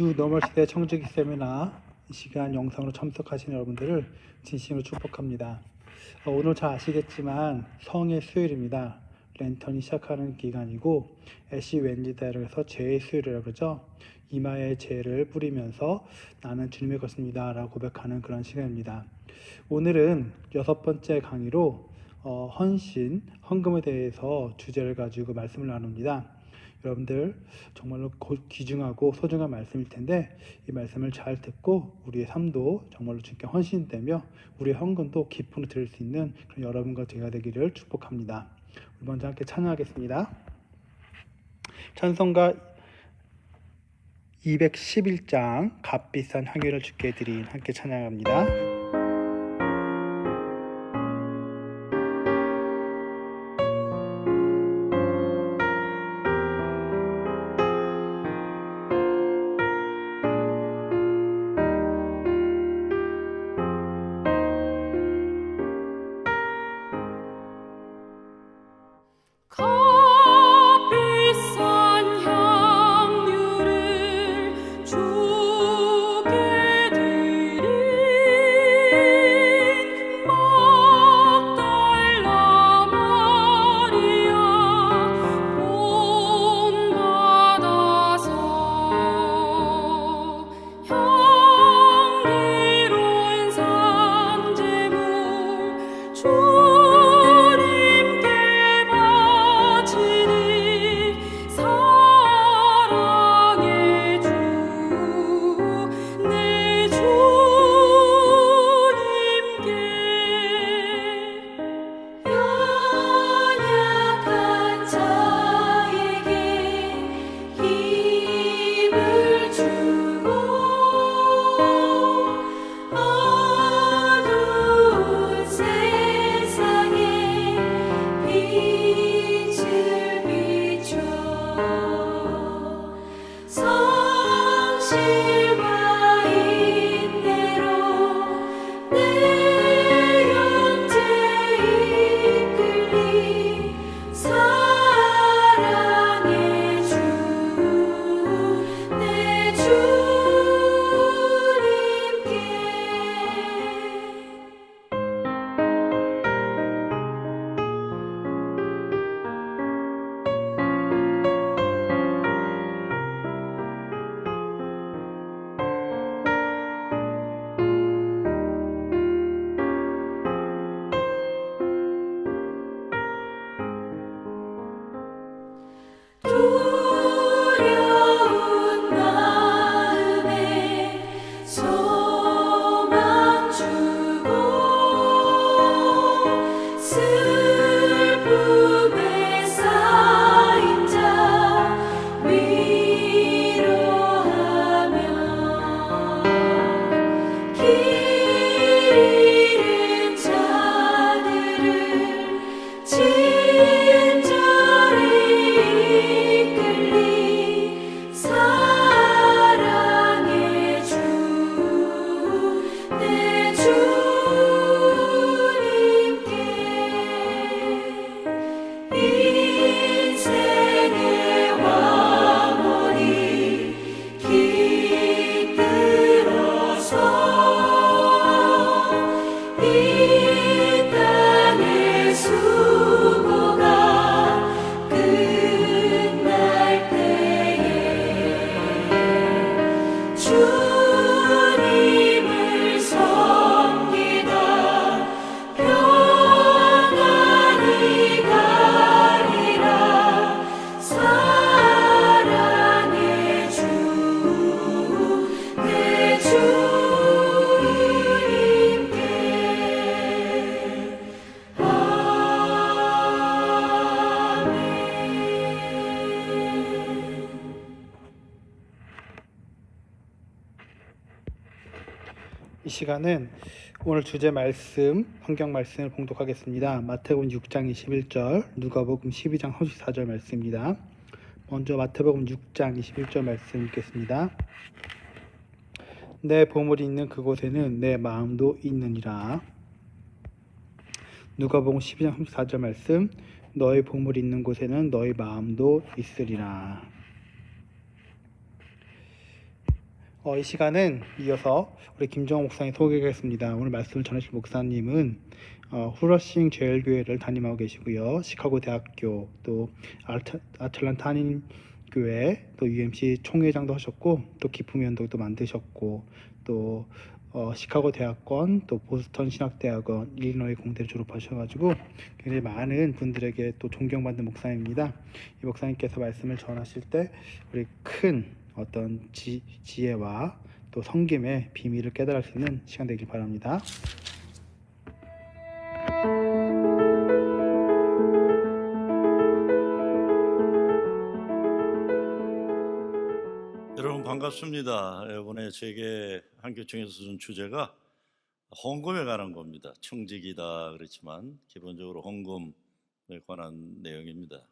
뉴 노멀 시대 청주기 세미나 이 시간 영상으로 참석하신 여러분들을 진심으로 축복합니다. 오늘 잘 아시겠지만 성의 수요일입니다. 랜턴이 시작하는 기간이고 애쉬 웬즈데이라고 해서 죄의 수요일이라고 그러죠. 이마에 죄를 뿌리면서 나는 주님의 것입니다 라고 고백하는 그런 시간입니다. 오늘은 6번째 강의로 헌신, 헌금에 대해서 주제를 가지고 말씀을 나눕니다. 여러분들 정말로 귀중하고 소중한 말씀일 텐데 이 말씀을 잘 듣고 우리의 삶도 정말로 주님께 헌신되며 우리의 헌금도 기쁨으로 드릴 수 있는 그런 여러분과 제가 되기를 축복합니다. 우리 먼저 함께 찬양하겠습니다. 찬송가 211장 값비싼 향유를 주께 드린 함께 찬양합니다. 이 시간은 오늘 주제 말씀, 성경 말씀을 봉독하겠습니다. 마태복음 6장 21절, 누가복음 12장 34절 말씀입니다. 먼저 마태복음 6장 21절 말씀 읽겠습니다. 내 보물이 있는 그곳에는 내 마음도 있느니라. 누가복음 12장 34절 말씀, 너의 보물이 있는 곳에는 너의 마음도 있으리라. 이 시간은 이어서 우리 김정호 목사님 소개하겠습니다. 오늘 말씀을 전하실 목사님은 후러싱 제일교회를 담임하고 계시고요. 시카고 대학교 또 아틀란타 한인교회 또 UMC 총회장도 하셨고 또 기쁨 연도도 만드셨고 또 시카고 대학원 또 보스턴 신학대학원 일리노이 공대를 졸업하셔가지고 굉장히 많은 분들에게 또 존경받는 목사입니다. 이 목사님께서 말씀을 전하실 때 우리 큰 어떤 지혜와 또 성김의 비밀을 깨달을 수 있는 시간 되길 바랍니다. 여러분 반갑습니다. 이번에 세계 한교총에서 준 주제가 헌금에 관한 겁니다. 청직이다 그렇지만 기본적으로 헌금에 관한 내용입니다.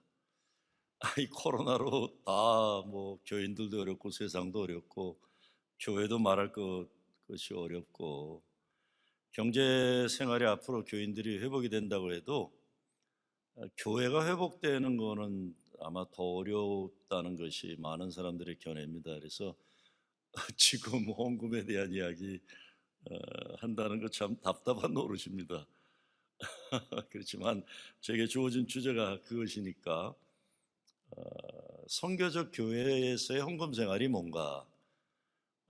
이 코로나로 다 뭐 교인들도 어렵고 세상도 어렵고 교회도 말할 것이 어렵고 경제 생활이 앞으로 교인들이 회복이 된다고 해도 교회가 회복되는 거는 아마 더 어렵다는 것이 많은 사람들의 견해입니다. 그래서 지금 헌금에 대한 이야기 한다는 거 참 답답한 노릇입니다. 그렇지만 제게 주어진 주제가 그것이니까 선교적 교회에서의 헌금 생활이 뭔가,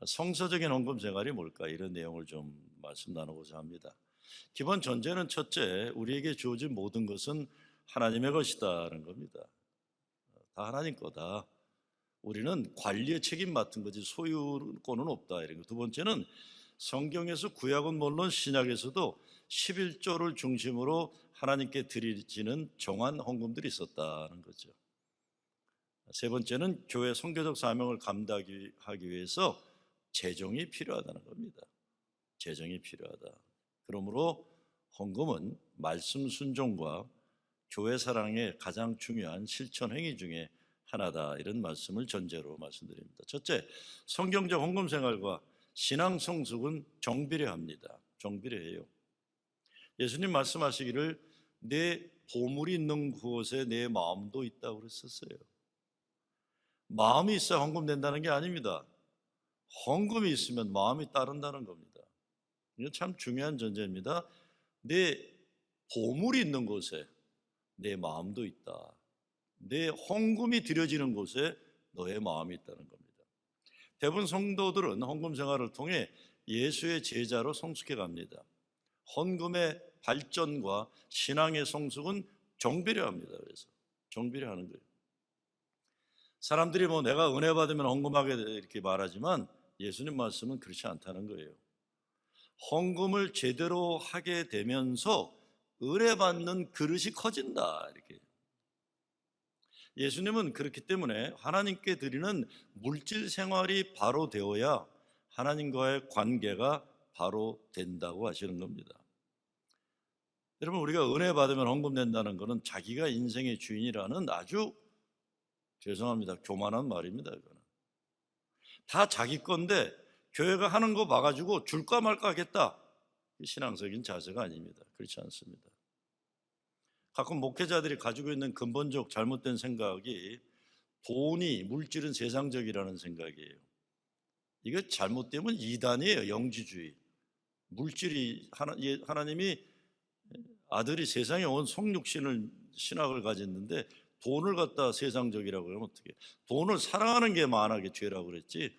성서적인 헌금 생활이 뭘까, 이런 내용을 좀 말씀 나누고자 합니다. 기본 전제는 첫째, 우리에게 주어진 모든 것은 하나님의 것이다라는 겁니다. 다 하나님 거다. 우리는 관리의 책임 맡은 거지 소유권은 없다, 이런 거. 두 번째는 성경에서 구약은 물론 신약에서도 11조를 중심으로 하나님께 드리지는 정한 헌금들이 있었다는 거죠. 세 번째는 교회 선교적 사명을 감당하기 위해서 재정이 필요하다는 겁니다. 재정이 필요하다. 그러므로 헌금은 말씀 순종과 교회 사랑의 가장 중요한 실천 행위 중에 하나다, 이런 말씀을 전제로 말씀드립니다. 첫째, 성경적 헌금 생활과 신앙 성숙은 정비례합니다. 정비례해요. 예수님 말씀하시기를 내 보물이 있는 곳에 내 마음도 있다고 그랬었어요. 마음이 있어야 헌금 된다는 게 아닙니다. 헌금이 있으면 마음이 따른다는 겁니다. 이건 참 중요한 전제입니다. 내 보물이 있는 곳에 내 마음도 있다. 내 헌금이 드려지는 곳에 너의 마음이 있다는 겁니다. 대부분 성도들은 헌금 생활을 통해 예수의 제자로 성숙해 갑니다. 헌금의 발전과 신앙의 성숙은 정비례 합니다. 그래서 정비례 하는 거예요. 사람들이 뭐 내가 은혜 받으면 헌금하게 이렇게 말하지만 예수님 말씀은 그렇지 않다는 거예요. 헌금을 제대로 하게 되면서 은혜 받는 그릇이 커진다, 이렇게. 예수님은 그렇기 때문에 하나님께 드리는 물질 생활이 바로 되어야 하나님과의 관계가 바로 된다고 하시는 겁니다. 여러분, 우리가 은혜 받으면 헌금 낸다는 것은 자기가 인생의 주인이라는 아주, 죄송합니다, 교만한 말입니다. 이거는 다 자기 건데 교회가 하는 거 봐가지고 줄까 말까 하겠다, 신앙적인 자세가 아닙니다. 그렇지 않습니다. 가끔 목회자들이 가지고 있는 근본적 잘못된 생각이 돈이, 물질은 세상적이라는 생각이에요. 이거 잘못되면 이단이에요. 영지주의. 물질이 하나님이 아들이 세상에 온 성육신을 신학을 가졌는데 돈을 갖다 세상적이라고 하면 어떻게? 돈을 사랑하는 게 만하게 죄라고 그랬지.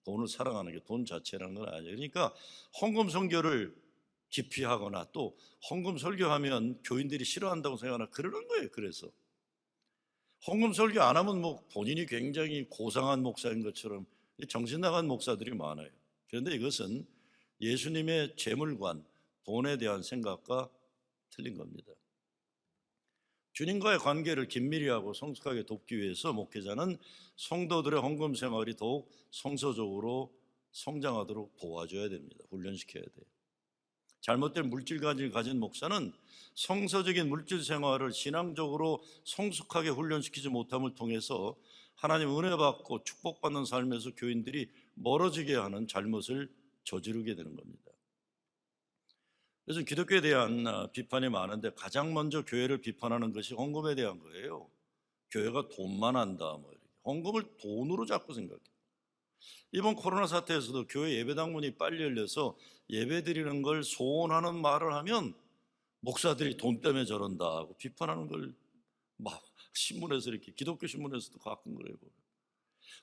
돈을 사랑하는 게 돈 자체라는 건 아니에요. 그러니까 헌금 선교를 기피하거나 또 헌금 설교하면 교인들이 싫어한다고 생각하나 그러는 거예요. 그래서 헌금 설교 안 하면 뭐 본인이 굉장히 고상한 목사인 것처럼 정신 나간 목사들이 많아요. 그런데 이것은 예수님의 재물관, 돈에 대한 생각과 틀린 겁니다. 주님과의 관계를 긴밀히 하고 성숙하게 돕기 위해서 목회자는 성도들의 헌금 생활이 더욱 성서적으로 성장하도록 도와줘야 됩니다. 훈련시켜야 돼요. 잘못된 물질관을 가진 목사는 성서적인 물질 생활을 신앙적으로 성숙하게 훈련시키지 못함을 통해서 하나님 은혜 받고 축복받는 삶에서 교인들이 멀어지게 하는 잘못을 저지르게 되는 겁니다. 요즘 기독교에 대한 비판이 많은데 가장 먼저 교회를 비판하는 것이 헌금에 대한 거예요. 교회가 돈만 한다, 뭐 이렇게. 헌금을 돈으로 자꾸 생각해요. 이번 코로나 사태에서도 교회 예배당 문이 빨리 열려서 예배 드리는 걸 소원하는 말을 하면 목사들이 돈 때문에 저런다 하고 비판하는 걸 막 신문에서 이렇게 기독교 신문에서도 가끔 그래요.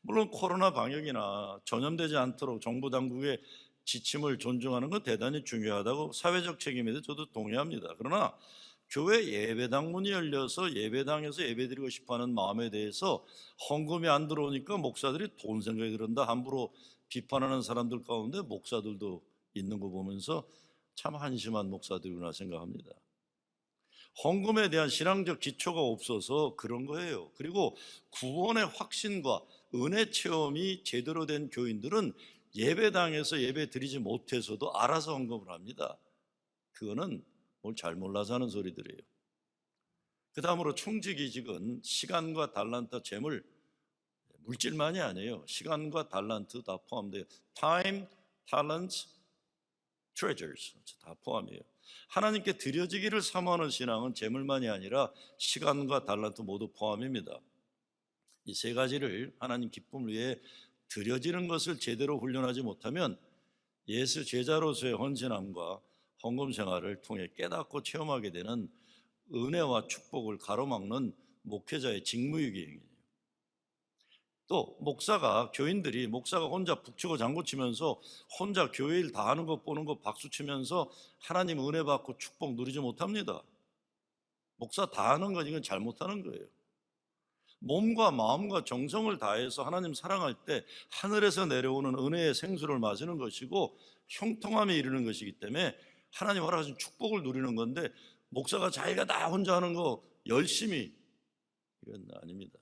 물론 코로나 방역이나 전염되지 않도록 정부 당국의 지침을 존중하는 건 대단히 중요하다고 사회적 책임에도 저도 동의합니다. 그러나 교회 예배당 문이 열려서 예배당에서 예배드리고 싶어하는 마음에 대해서 헌금이 안 들어오니까 목사들이 돈 생각이 그런다 함부로 비판하는 사람들 가운데 목사들도 있는 거 보면서 참 한심한 목사들이구나 생각합니다. 헌금에 대한 신앙적 기초가 없어서 그런 거예요. 그리고 구원의 확신과 은혜 체험이 제대로 된 교인들은 예배당에서 예배 드리지 못해서도 알아서 헌금을 합니다. 그거는 뭘 잘 몰라서 하는 소리들이에요. 그 다음으로 청지기직은 시간과 달란트, 재물, 물질만이 아니에요. 시간과 달란트 다 포함돼요. Time, talents, treasures 다 포함이에요. 하나님께 드려지기를 사모하는 신앙은 재물만이 아니라 시간과 달란트 모두 포함입니다. 이 세 가지를 하나님 기쁨을 위해 드려지는 것을 제대로 훈련하지 못하면 예수 제자로서의 헌신함과 헌금 생활을 통해 깨닫고 체험하게 되는 은혜와 축복을 가로막는 목회자의 직무유기행위예요. 또 교인들이 목사가 혼자 북치고 장구치면서 혼자 교회 일 다 하는 거 보는 거 박수치면서 하나님 은혜 받고 축복 누리지 못합니다. 목사 다 하는 건 이건 잘못하는 거예요. 몸과 마음과 정성을 다해서 하나님 사랑할 때 하늘에서 내려오는 은혜의 생수를 마시는 것이고 형통함에 이르는 것이기 때문에 하나님 허락하신 축복을 누리는 건데 목사가 자기가 다 혼자 하는 거 열심히 이건 아닙니다.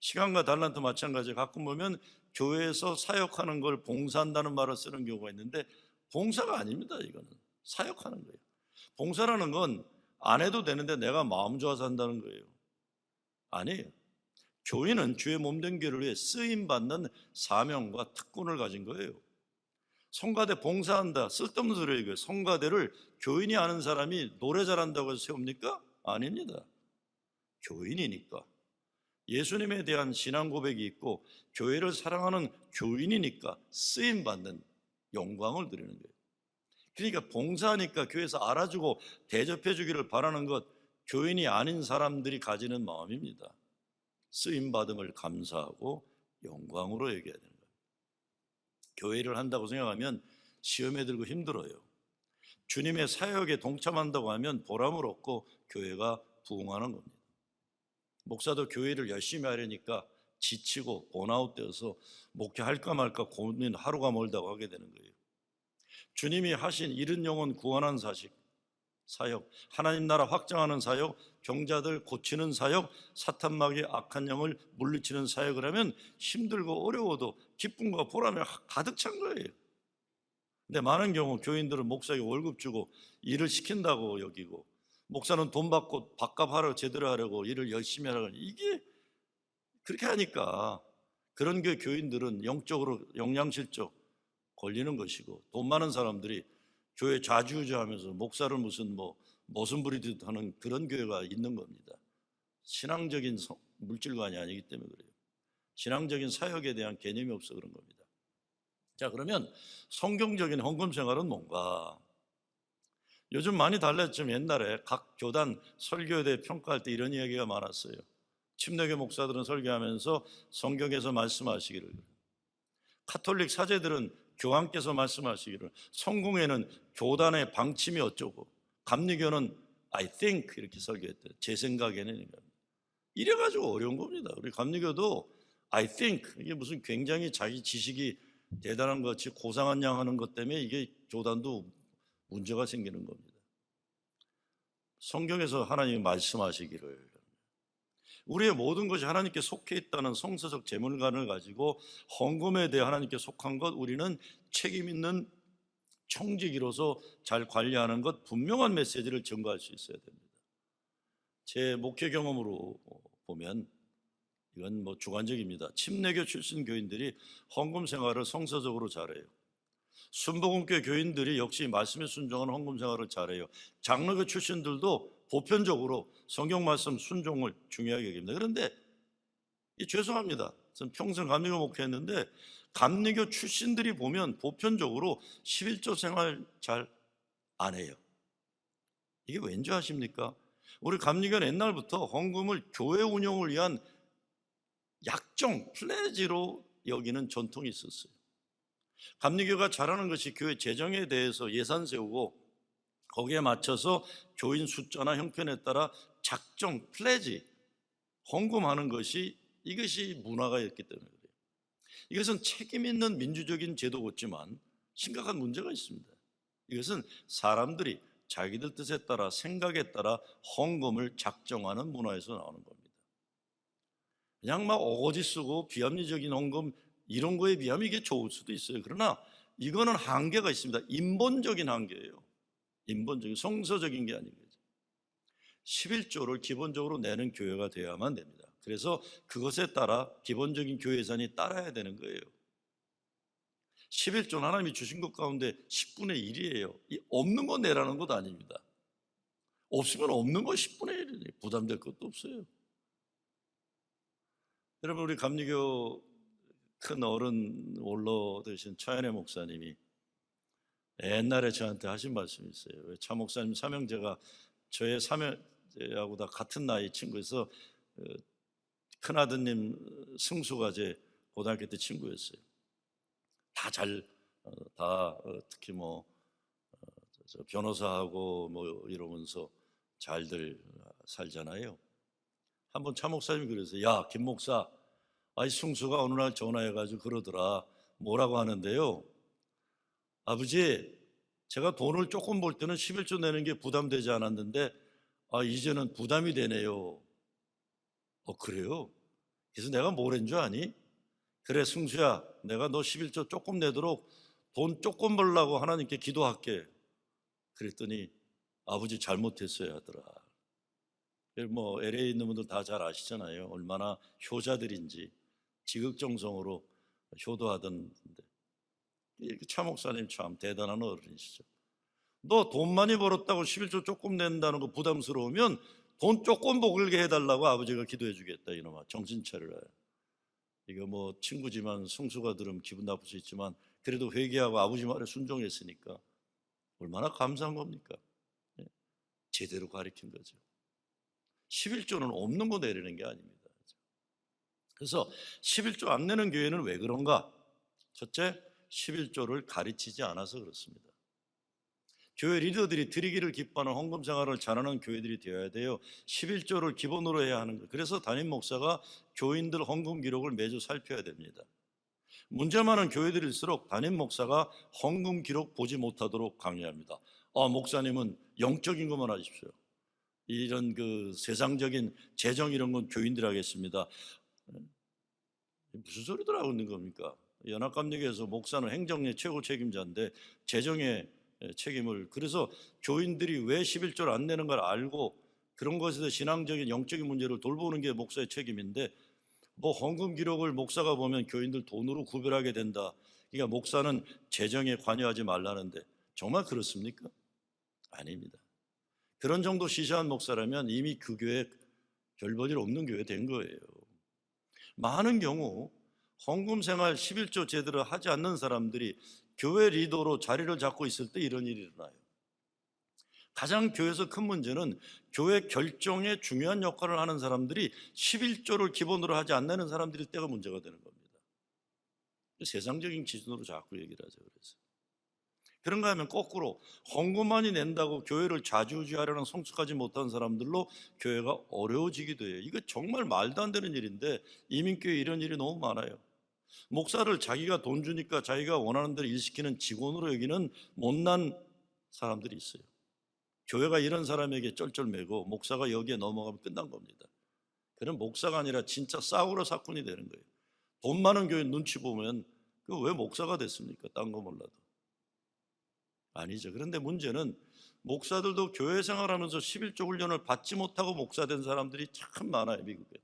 시간과 달란트 마찬가지에 가끔 보면 교회에서 사역하는 걸 봉사한다는 말을 쓰는 경우가 있는데 봉사가 아닙니다. 이거는 사역하는 거예요. 봉사라는 건 안 해도 되는데 내가 마음 좋아서 한다는 거예요. 아니에요. 교인은 주의 몸된 교회를 위해 쓰임받는 사명과 특권을 가진 거예요. 성가대 봉사한다, 쓸데없는 소리예요. 이거예요. 성가대를 교인이 아는 사람이 노래 잘한다고 해서 세웁니까? 아닙니다. 교인이니까 예수님에 대한 신앙 고백이 있고 교회를 사랑하는 교인이니까 쓰임받는 영광을 드리는 거예요. 그러니까 봉사하니까 교회에서 알아주고 대접해 주기를 바라는 것 교인이 아닌 사람들이 가지는 마음입니다. 쓰임받음을 감사하고 영광으로 여겨야 되는 거예요. 교회를 한다고 생각하면 시험에 들고 힘들어요. 주님의 사역에 동참한다고 하면 보람을 얻고 교회가 부흥하는 겁니다. 목사도 교회를 열심히 하려니까 지치고 번아웃되어서 목회할까 말까 고민 하루가 멀다고 하게 되는 거예요. 주님이 하신 잃은 영혼 구원하는 사역, 하나님 나라 확장하는 사역, 병자들 고치는 사역, 사탄마귀의 악한 영을 물리치는 사역을 하면 힘들고 어려워도 기쁨과 보람이 가득 찬 거예요. 근데 많은 경우 교인들은 목사에게 월급 주고 일을 시킨다고 여기고 목사는 돈 받고 밥값 제대로 하려고 일을 열심히 하라고 이게 그렇게 하니까 그런 교인들은 영적으로 영양실적 걸리는 것이고 돈 많은 사람들이 교회 좌지우지하면서 목사를 무슨 모순 부리듯 하는 그런 교회가 있는 겁니다. 신앙적인 물질관이 아니기 때문에 그래요. 신앙적인 사역에 대한 개념이 없어 그런 겁니다. 자, 그러면 성경적인 헌금 생활은 뭔가? 요즘 많이 달랐지만 옛날에 각 교단 설교에 대해 평가할 때 이런 이야기가 많았어요. 침례교 목사들은 설교하면서 성경에서 말씀하시기를, 카톨릭 사제들은 교황께서 말씀하시기를, 성공회는 교단의 방침이 어쩌고, 감리교는 I think 이렇게 설교했대요. 제 생각에는. 이래가지고 어려운 겁니다. 우리 감리교도 I think 이게 무슨 굉장히 자기 지식이 대단한 것 같이 고상한 양 하는 것 때문에 이게 교단도 문제가 생기는 겁니다. 성경에서 하나님이 말씀하시기를 우리의 모든 것이 하나님께 속해 있다는 성서적 재물관을 가지고 헌금에 대해 하나님께 속한 것 우리는 책임 있는 청지기로서 잘 관리하는 것 분명한 메시지를 전가할 수 있어야 됩니다. 제 목회 경험으로 보면 이건 주관적입니다. 침례교 출신 교인들이 헌금 생활을 성서적으로 잘해요. 순복음교회 교인들이 역시 말씀에 순종하는 헌금 생활을 잘해요. 장로교 출신들도 보편적으로 성경 말씀 순종을 중요하게 여깁니다. 그런데 죄송합니다. 저는 평생 감리교 목회했는데 감리교 출신들이 보면 보편적으로 11조 생활 잘 안 해요. 이게 왠지 아십니까? 우리 감리교는 옛날부터 헌금을 교회 운영을 위한 약정, 플레지로 여기는 전통이 있었어요. 감리교가 잘하는 것이 교회 재정에 대해서 예산 세우고 거기에 맞춰서 교인 숫자나 형편에 따라 작정, 플레지, 헌금하는 것이 이것이 문화가였기 때문에 그래요. 이것은 책임 있는 민주적인 제도였지만 심각한 문제가 있습니다. 이것은 사람들이 자기들 뜻에 따라 생각에 따라 헌금을 작정하는 문화에서 나오는 겁니다. 그냥 막 어거지 쓰고 비합리적인 헌금 이런 거에 비하면 이게 좋을 수도 있어요. 그러나 이거는 한계가 있습니다. 인본적인 한계예요. 인본적인 성서적인 게 아닌 거죠. 11조를 기본적으로 내는 교회가 되어야만 됩니다. 그래서 그것에 따라 기본적인 교회 예산이 따라야 되는 거예요. 11조는 하나님이 주신 것 가운데 10분의 1이에요. 없는 거 내라는 것도 아닙니다. 없으면 없는 거 10분의 1이에요. 부담될 것도 없어요. 여러분, 우리 감리교 큰 어른 원로 되신 차현애 목사님이 옛날에 저한테 하신 말씀이 있어요. 왜 차 목사님 삼형제가 저의 삼형제하고 다 같은 나이 친구여서 큰아드님 승수가 제 고등학교 때 친구였어요. 특히 저 변호사하고 뭐 이러면서 잘들 살잖아요. 한번 차 목사님이 그래서 야, 김 목사, 아이 승수가 어느 날 전화해가지고 그러더라. 뭐라고 하는데요? 아버지, 제가 돈을 조금 벌 때는 11조 내는 게 부담되지 않았는데 이제는 부담이 되네요. 그래요? 그래서 내가 뭐랬는 줄 아니? 그래 승수야, 내가 너 11조 조금 내도록 돈 조금 벌라고 하나님께 기도할게. 그랬더니 아버지 잘못했어야 하더라. 뭐 LA에 있는 분들 다 잘 아시잖아요. 얼마나 효자들인지 지극정성으로 효도하던데. 차 목사님 참 대단한 어른이시죠. 너 돈 많이 벌었다고 11조 조금 낸다는 거 부담스러우면 돈 조금 벌게 해달라고 아버지가 기도해 주겠다. 이놈아, 정신 차려라. 이거 뭐 친구지만 성수가 들으면 기분 나쁠 수 있지만 그래도 회개하고 아버지 말에 순종했으니까 얼마나 감사한 겁니까? 제대로 가르친 거죠. 11조는 없는 거 내리는 게 아닙니다. 그래서 11조 안 내는 교회는 왜 그런가? 첫째, 11조를 가르치지 않아서 그렇습니다. 교회 리더들이 드리기를 기뻐하는 헌금 생활을 잘하는 교회들이 되어야 돼요. 11조를 기본으로 해야 하는 거예요. 그래서 담임 목사가 교인들 헌금 기록을 매주 살펴야 됩니다. 문제 많은 교회들일수록 담임 목사가 헌금 기록 보지 못하도록 강요합니다. 목사님은 영적인 것만 하십시오. 이런 그 세상적인 재정 이런 건 교인들 하겠습니다. 무슨 소리들 하고 있는 겁니까? 연합감리교에서 목사는 행정의 최고 책임자인데 재정의 책임을, 그래서 교인들이 왜 11조를 안 내는 걸 알고 그런 것에서 신앙적인 영적인 문제를 돌보는 게 목사의 책임인데 뭐 헌금 기록을 목사가 보면 교인들 돈으로 구별하게 된다. 그러니까 목사는 재정에 관여하지 말라는데 정말 그렇습니까? 아닙니다. 그런 정도 시시한 목사라면 이미 그 교회 별 볼 일 없는 교회 된 거예요. 많은 경우 헌금 생활 11조 제대로 하지 않는 사람들이 교회 리더로 자리를 잡고 있을 때 이런 일이 일어나요. 가장 교회에서 큰 문제는 교회 결정에 중요한 역할을 하는 사람들이 11조를 기본으로 하지 않는 사람들일 때가 문제가 되는 겁니다. 세상적인 기준으로 자꾸 얘기를 하죠. 그래서 그런가 하면 거꾸로 헌금만이 낸다고 교회를 좌지우지하려는 성숙하지 못한 사람들로 교회가 어려워지기도 해요. 이거 정말 말도 안 되는 일인데 이민교회 이런 일이 너무 많아요. 목사를 자기가 돈 주니까 자기가 원하는 대로 일 시키는 직원으로 여기는 못난 사람들이 있어요. 교회가 이런 사람에게 쩔쩔매고 목사가 여기에 넘어가면 끝난 겁니다. 그런 목사가 아니라 진짜 싸구려 사건이 되는 거예요. 돈 많은 교회 눈치 보면 그 왜 목사가 됐습니까? 딴 거 몰라도. 아니죠. 그런데 문제는 목사들도 교회 생활하면서 11조 훈련을 받지 못하고 목사 된 사람들이 참 많아요. 미국에.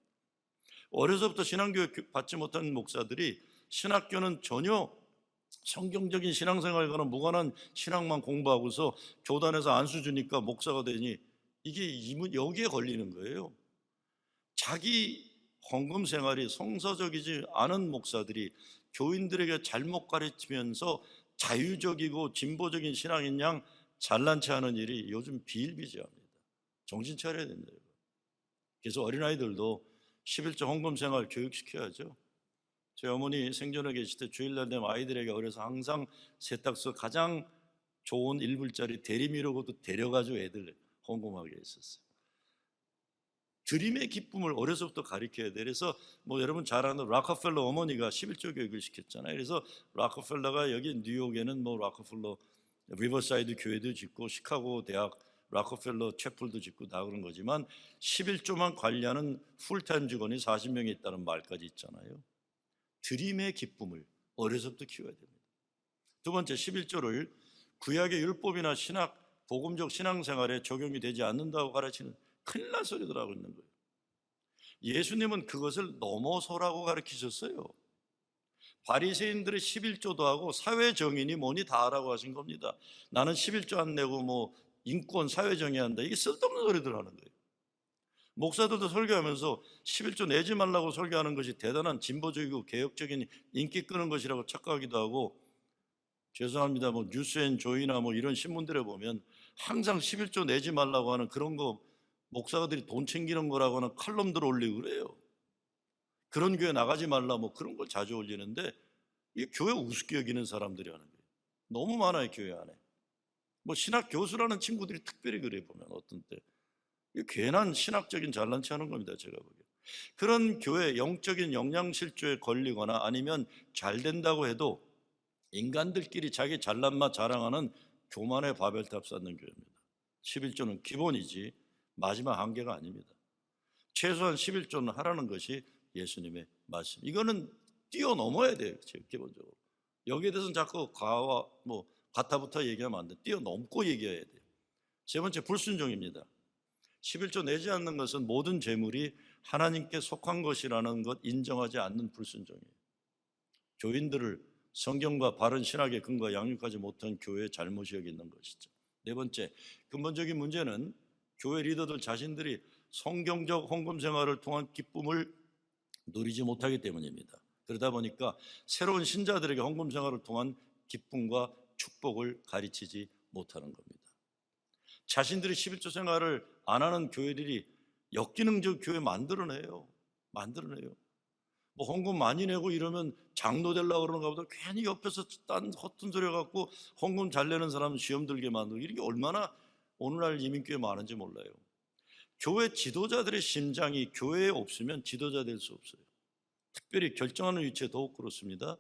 어려서부터 신앙교육 받지 못한 목사들이 신학교는 전혀 성경적인 신앙생활과는 무관한 신앙만 공부하고서 교단에서 안수 주니까 목사가 되니 이게 여기에 걸리는 거예요. 자기 헌금 생활이 성서적이지 않은 목사들이 교인들에게 잘못 가르치면서 자유적이고 진보적인 신앙인 양 잘난 체 하는 일이 요즘 비일비재합니다. 정신 차려야 된다. 그래서 어린아이들도 11조 헌금 생활 교육시켜야죠. 저희 어머니 생전에 계실 때 주일날 되면 아이들에게 어려서 항상 세탁소 가장 좋은 1불짜리 대리미로고도 데려가지고 애들 헌금하게 했었어요. 드림의 기쁨을 어려서부터 가르쳐야 돼. 그래서 뭐 여러분 잘 아는 락커펠러 어머니가 11조 교육을 시켰잖아요. 그래서 락커펠러가 여기 뉴욕에는 뭐 락커펠러 리버사이드 교회도 짓고 시카고 대학 락커펠러 채플도 짓고 다 그런 거지만 11조만 관리하는 풀타임 직원이 40명이 있다는 말까지 있잖아요. 드림의 기쁨을 어려서부터 키워야 됩니다. 두 번째, 11조를 구약의 율법이나 신학, 복음적 신앙생활에 적용이 되지 않는다고 가르치는 큰일 날 소리들 하고 있는 거예요. 예수님은 그것을 넘어서라고 가르치셨어요. 바리새인들의 11조도 하고 사회 정의니 뭐니 다 하라고 하신 겁니다. 나는 11조 안 내고 뭐 인권 사회 정의한다. 이게 쓸데없는 소리들 하는 거예요. 목사들도 설교하면서 11조 내지 말라고 설교하는 것이 대단한 진보적이고 개혁적인 인기 끄는 것이라고 착각하기도 하고, 죄송합니다, 뭐 뉴스앤조이나 뭐 이런 신문들에 보면 항상 11조 내지 말라고 하는 그런 거 목사들이 돈 챙기는 거라고 하는 칼럼들 올리고 그래요. 그런 교회 나가지 말라 뭐 그런 걸 자주 올리는데, 이 교회 우습게 여기는 사람들이 하는 거예요. 너무 많아요, 교회 안에. 뭐 신학 교수라는 친구들이 특별히 그래 보면 어떤 때. 이 괜한 신학적인 잘난 체 하는 겁니다, 제가 보기에. 그런 교회 영적인 영양실조에 걸리거나 아니면 잘 된다고 해도 인간들끼리 자기 잘난 맛 자랑하는 교만의 바벨탑 쌓는 교회입니다. 11조는 기본이지 마지막 한계가 아닙니다. 최소한 11조는 하라는 것이 예수님의 말씀. 이거는 뛰어넘어야 돼요, 기본적으로. 여기에 대해서는 자꾸 과와 뭐 가타부터 얘기하면 안 돼. 뛰어넘고 얘기해야 돼요. 세 번째, 불순종입니다. 11조 내지 않는 것은 모든 재물이 하나님께 속한 것이라는 것 인정하지 않는 불순종이에요. 교인들을 성경과 바른 신학의 근거에 양육하지 못한 교회의 잘못이 여기 있는 것이죠. 네 번째, 근본적인 문제는 교회 리더들 자신들이 성경적 헌금 생활을 통한 기쁨을 누리지 못하기 때문입니다. 그러다 보니까 새로운 신자들에게 헌금 생활을 통한 기쁨과 축복을 가르치지 못하는 겁니다. 자신들이 11조 생활을 안 하는 교회들이 역기능적 교회 만들어내요. 뭐 헌금 많이 내고 이러면 장로 되려고 그러는가 보다 괜히 옆에서 딴 허튼 소리 갖고 헌금 잘 내는 사람 시험 들게 만들고, 이런 게 얼마나 오늘날 이민교회 많은지 몰라요. 교회 지도자들의 심장이 교회에 없으면 지도자 될 수 없어요. 특별히 결정하는 위치에 더욱 그렇습니다.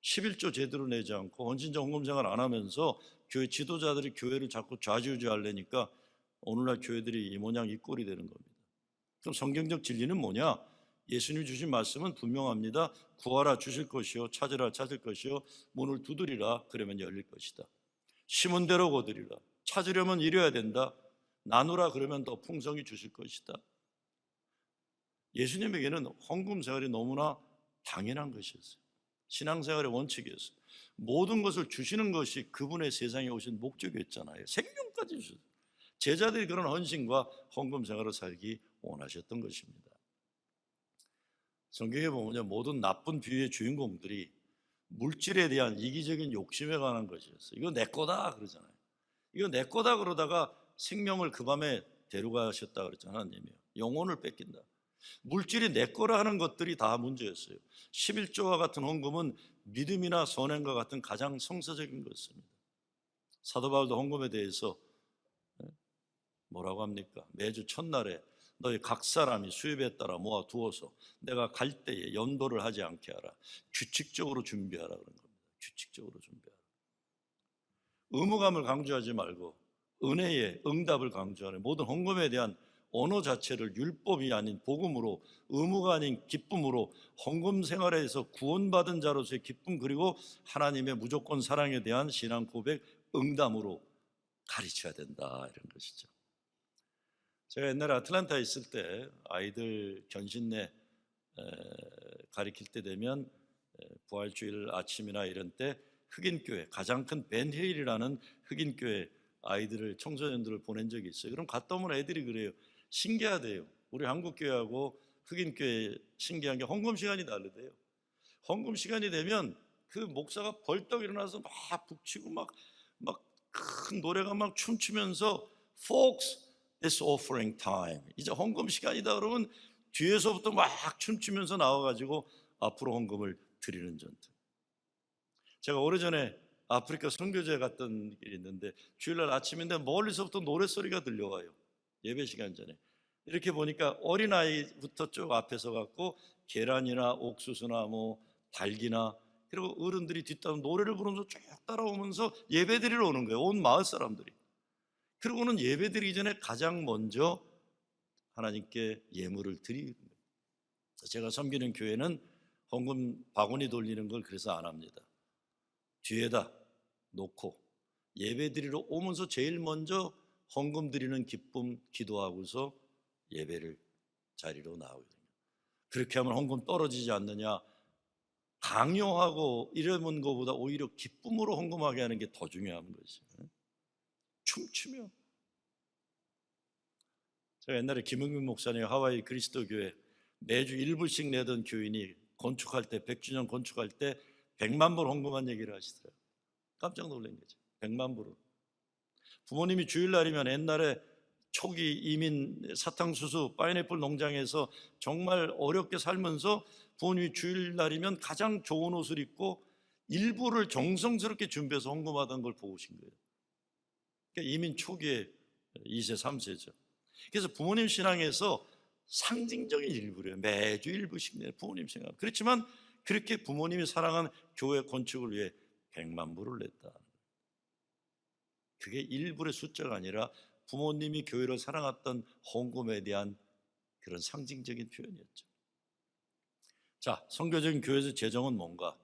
11조 제대로 내지 않고 헌신자 헌금 생활 안 하면서 교회 지도자들이 교회를 자꾸 좌지우지하려니까 오늘날 교회들이 이 모양 이 꼴이 되는 겁니다. 그럼 성경적 진리는 뭐냐? 예수님이 주신 말씀은 분명합니다. 구하라 주실 것이요, 찾으라 찾을 것이요, 문을 두드리라 그러면 열릴 것이다. 심은 대로 거두리라. 찾으려면 이뤄야 된다. 나누라 그러면 더 풍성히 주실 것이다. 예수님에게는 헌금 생활이 너무나 당연한 것이었어요. 신앙생활의 원칙이었어요. 모든 것을 주시는 것이 그분의 세상에 오신 목적이었잖아요. 생명까지 주셨어요. 제자들이 그런 헌신과 헌금 생활을 살기 원하셨던 것입니다. 성경에 보면 모든 나쁜 비유의 주인공들이 물질에 대한 이기적인 욕심에 관한 것이었어요. 이거 내 거다 그러잖아요. 이거 내 거다 그러다가 생명을 그 밤에 데려가셨다 그랬잖아요. 하나님이요. 영혼을 뺏긴다. 물질이 내 거라 하는 것들이 다 문제였어요. 11조와 같은 헌금은 믿음이나 선행과 같은 가장 성서적인 것입니다. 사도 바울도 헌금에 대해서 뭐라고 합니까? 매주 첫날에 너희 각 사람이 수입에 따라 모아 두어서 내가 갈 때에 연도를 하지 않게 하라. 규칙적으로 준비하라 그런 겁니다. 규칙적으로 준비하라. 의무감을 강조하지 말고 은혜의 응답을 강조하는 모든 헌금에 대한 언어 자체를 율법이 아닌 복음으로, 의무가 아닌 기쁨으로, 헌금 생활에서 구원받은 자로서의 기쁨, 그리고 하나님의 무조건 사랑에 대한 신앙 고백, 응답으로 가르쳐야 된다, 이런 것이죠. 제가 옛날에 아틀란타에 있을 때 아이들 견신내 가르칠 때 되면 부활주일 아침이나 이런 때 흑인교회, 가장 큰 벤힐이라는 흑인교회 아이들을, 청소년들을 보낸 적이 있어요. 그럼 갔다 오면 애들이 그래요. 신기하대요. 우리 한국교회하고 흑인교회 신기한 게 헌금 시간이 다르대요. 헌금 시간이 되면 그 목사가 벌떡 일어나서 막 북치고 막 큰 노래가 막 춤추면서 Folks, it's offering time. 이제 헌금 시간이다 그러면 뒤에서부터 막 춤추면서 나와가지고 앞으로 헌금을 드리는 전투. 제가 오래전에 아프리카 선교지에 갔던 길이 있는데 주일날 아침인데 멀리서부터 노래소리가 들려와요. 예배 시간 전에. 이렇게 보니까 어린아이부터 쭉 앞에 서갖고 계란이나 옥수수나 뭐 닭이나 그리고 어른들이 뒷따라 노래를 부르면서 쭉 따라오면서 예배 드리러 오는 거예요. 온 마을 사람들이. 그리고는 예배 드리기 전에 가장 먼저 하나님께 예물을 드리는 거예요. 제가 섬기는 교회는 헌금 바구니 돌리는 걸 그래서 안 합니다. 뒤에다 놓고 예배 드리러 오면서 제일 먼저 헌금 드리는 기쁨 기도하고서 예배를 자리로 나오거든요. 그렇게 하면 헌금 떨어지지 않느냐, 강요하고 이러는 것보다 오히려 기쁨으로 헌금하게 하는 게 더 중요한 거지. 춤추며. 제가 옛날에 김흥민 목사님 하와이 그리스도교회 매주 1불씩 내던 교인이 건축할 때 100주년 건축할 때 100만 불 헌금한 얘기를 하시더라고요. 깜짝 놀란 거죠. 100만 불을. 부모님이 주일날이면 옛날에 초기 이민 사탕수수 파인애플 농장에서 정말 어렵게 살면서 부모님이 주일날이면 가장 좋은 옷을 입고 일부를 정성스럽게 준비해서 헌금하던 걸 보고 오신 거예요. 그러니까 이민 초기에 2세, 3세죠. 그래서 부모님 신앙에서 상징적인 일부래요. 매주 일부씩 내 부모님 생각. 그렇지만 그렇게 부모님이 사랑한 교회 건축을 위해 100만 불을 냈다. 그게 일불의 숫자가 아니라 부모님이 교회를 사랑했던 헌금에 대한 그런 상징적인 표현이었죠. 자, 선교적인 교회에서 재정은 뭔가?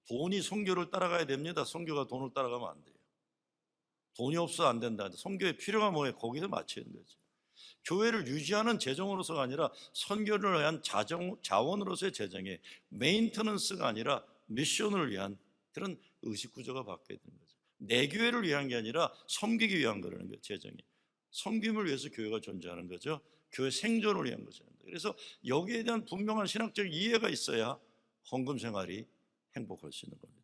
돈이 선교를 따라가야 됩니다. 선교가 돈을 따라가면 안 돼요. 돈이 없어 안 된다. 선교의 필요가 뭐예요? 거기서 맞춰야 되는 거죠. 교회를 유지하는 재정으로서가 아니라 선교를 위한 자원으로서의 재정에 메인터넌스가 아니라 미션을 위한 그런 의식 구조가 바뀌어야 되는 거죠. 내 교회를 위한 게 아니라 섬기기 위한 거라는 거예요. 재정이 섬김을 위해서 교회가 존재하는 거죠. 교회 생존을 위한 거죠. 그래서 여기에 대한 분명한 신학적 이해가 있어야 헌금 생활이 행복할 수 있는 겁니다.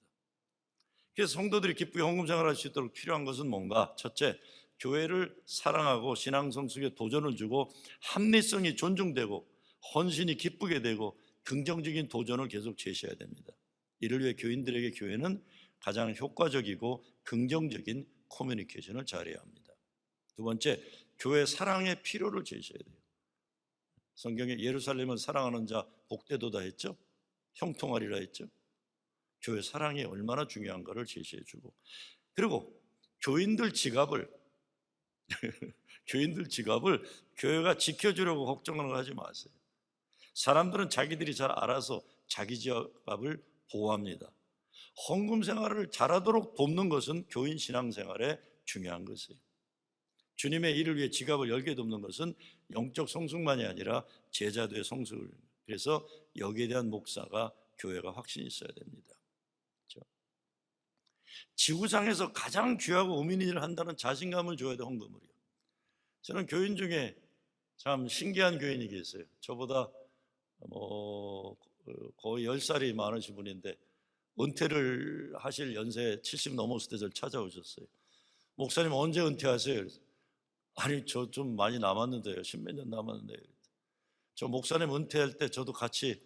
그래서 성도들이 기쁘게 헌금 생활할 수 있도록 필요한 것은 뭔가? 첫째, 교회를 사랑하고 신앙성 속에 도전을 주고 합리성이 존중되고 헌신이 기쁘게 되고 긍정적인 도전을 계속 제시해야 됩니다. 이를 위해 교인들에게 교회는 가장 효과적이고 긍정적인 커뮤니케이션을 잘해야 합니다. 두 번째, 교회 사랑의 필요를 제시해야 돼요. 성경에 예루살렘을 사랑하는 자 복되도다 했죠. 형통하리라 했죠. 교회 사랑이 얼마나 중요한가를 제시해주고, 그리고 교인들 지갑을 교회가 지켜주려고 걱정을 하지 마세요. 사람들은 자기들이 잘 알아서 자기 지갑을 보호합니다. 헌금 생활을 잘하도록 돕는 것은 교인 신앙생활에 중요한 것이에요. 주님의 일을 위해 지갑을 열게 돕는 것은 영적 성숙만이 아니라 제자도의 성숙을. 그래서 여기에 대한 목사가 교회가 확신이 있어야 됩니다. 그렇죠? 지구상에서 가장 귀하고 의미 있는 일을 한다는 자신감을 줘야 돼, 헌금을요. 저는 교인 중에 참 신기한 교인이 계세요. 저보다 거의 10살이 많으신 분인데 은퇴를 하실 연세 70 넘었을 때 저를 찾아오셨어요. 목사님 언제 은퇴하세요? 아니 저 좀 많이 남았는데요. 10몇 년 남았는데요. 저 목사님 은퇴할 때 저도 같이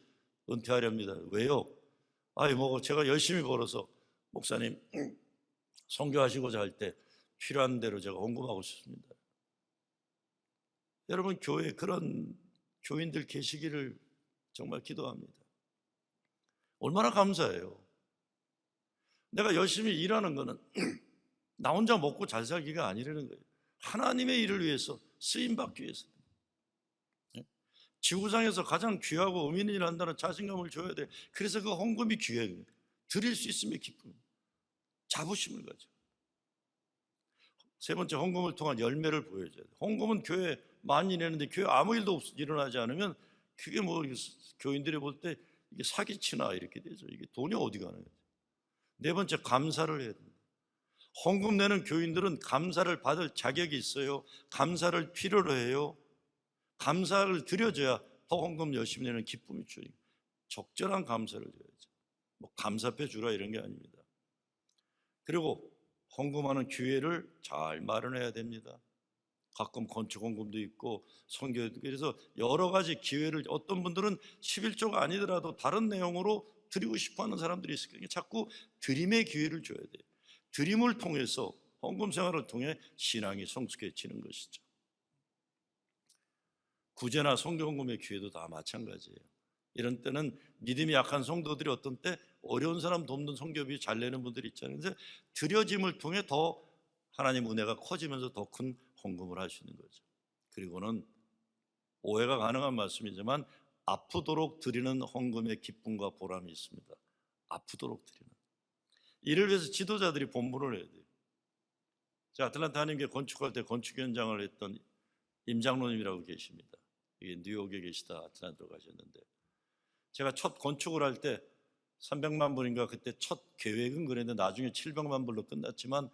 은퇴하렵니다. 왜요? 아니 뭐 제가 열심히 벌어서 목사님 선교하시고자 할 때 필요한 대로 제가 헌금하고 싶습니다. 여러분 교회에 그런 교인들 계시기를 정말 기도합니다. 얼마나 감사해요. 내가 열심히 일하는 거는 나 혼자 먹고 잘 살기가 아니라는 거예요. 하나님의 일을 위해서 쓰임받기 위해서. 지구상에서 가장 귀하고 의미 있는 일을 한다는 자신감을 줘야 돼. 그래서 그 헌금이 귀해요. 드릴 수 있으면 기쁨, 자부심을 가져. 세 번째, 헌금을 통한 열매를 보여줘야 돼. 헌금은 교회 많이 내는데 교회 아무 일도 일어나지 않으면 그게 뭐 교인들이 볼 때 이게 사기치나 이렇게 되죠. 이게 돈이 어디 가는 거죠. 네 번째, 감사를 해야 됩니다. 헌금 내는 교인들은 감사를 받을 자격이 있어요. 감사를 필요로 해요. 감사를 드려줘야 더 헌금 열심히 내는 기쁨이 주어요. 적절한 감사를 줘야죠. 뭐 감사패 주라 이런 게 아닙니다. 그리고 헌금하는 기회를 잘 마련해야 됩니다. 가끔 건축 헌금도 있고 선교도, 그래서 여러 가지 기회를, 어떤 분들은 11조가 아니더라도 다른 내용으로 드리고 싶어하는 사람들이 있을 거예요. 자꾸 드림의 기회를 줘야 돼요. 드림을 통해서, 헌금 생활을 통해 신앙이 성숙해지는 것이죠. 구제나 선교 헌금의 기회도 다 마찬가지예요. 이런 때는 믿음이 약한 성도들이 어떤 때 어려운 사람 돕는 선교비 잘 내는 분들이 있잖아요. 그래서 드려짐을 통해 더 하나님 은혜가 커지면서 더 큰 헌금을 할 수 있는 거죠. 그리고는 오해가 가능한 말씀이지만 아프도록 드리는 헌금의 기쁨과 보람이 있습니다. 아프도록 드리는. 이를 위해서 지도자들이 본분을 해야 돼요. 제가 아틀란타 한인교회 건축할 때 건축 현장을 했던 임장로님이라고 계십니다. 이게 뉴욕에 계시다 아틀란타로 가셨는데, 제가 첫 건축을 할 때 300만 불인가 그때 첫 계획은 그랬는데 나중에 700만 불로 끝났지만,